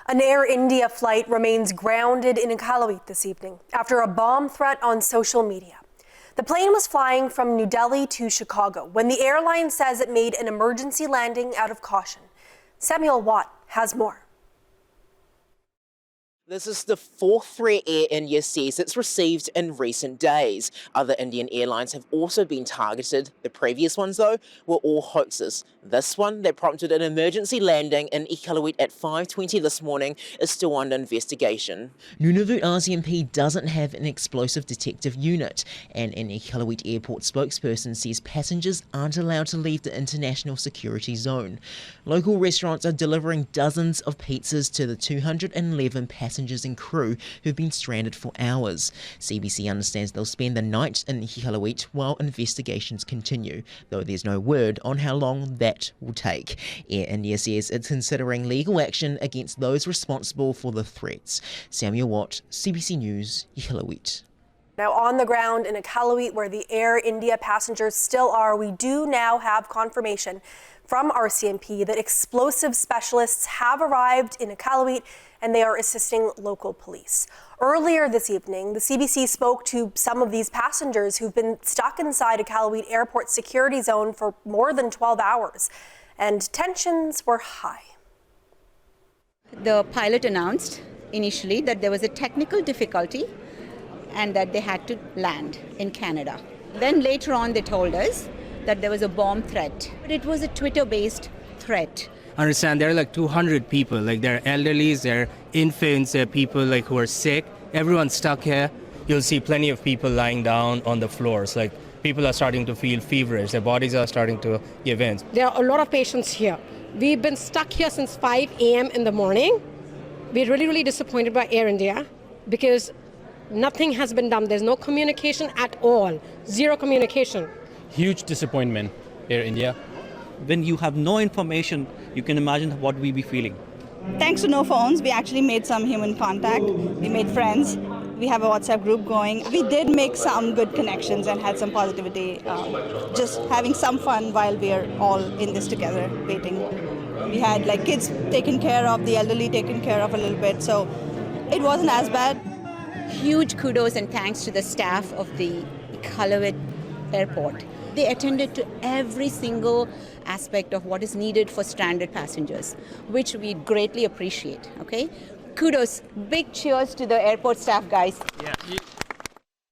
An Air India flight remains grounded in Iqaluit this evening after a bomb threat on social media. The plane was flying from New Delhi to Chicago when the airline says it made an emergency landing out of caution. Samuel Watt has more. This is the fourth threat Air India says it's received in recent days. Other Indian airlines have also been targeted. The previous ones, though, were all hoaxes. This one, that prompted an emergency landing in Iqaluit at 5:20 this morning, is still under investigation. Nunavut RCMP doesn't have an explosive detective unit, and an Iqaluit airport spokesperson says passengers aren't allowed to leave the international security zone. Local restaurants are delivering dozens of pizzas to the 211 passengers and crew who've been stranded for hours. CBC understands they'll spend the night in Iqaluit while investigations continue, though there's no word on how long that will take. Air India says it's considering legal action against those responsible for the threats. Samuel Watt, CBC News, Iqaluit. Now on the ground in Iqaluit, where the Air India passengers still are, we do now have confirmation from RCMP that explosive specialists have arrived in Iqaluit and they are assisting local police. Earlier this evening, the CBC spoke to some of these passengers who've been stuck inside Iqaluit Airport security zone for more than 12 hours, and tensions were high. The pilot announced initially that there was a technical difficulty and that they had to land in Canada. Then later on they told us that there was a bomb threat, but it was a Twitter-based threat. Understand, there are like 200 people, like there are elderlies, there are infants, there are people like who are sick. Everyone's stuck here. You'll see plenty of people lying down on the floors. Like people are starting to feel feverish. Their bodies are starting to give in. There are a lot of patients here. We've been stuck here since 5 a.m. in the morning. We're really disappointed by Air India because nothing has been done. There's no communication at all. Zero communication. Huge disappointment, Air India. When you have no information, you can imagine what we be feeling. Thanks to no phones, we actually made some human contact. We made friends. We have a WhatsApp group going. We did make some good connections and had some positivity, just having some fun while we are all in this together, waiting. We had like kids taken care of, the elderly taken care of a little bit, so it wasn't as bad. Huge kudos and thanks to the staff of the Iqaluit Airport. They attended to every single aspect of what is needed for stranded passengers, which we greatly appreciate, okay? Kudos, big cheers to the airport staff, guys. Yeah.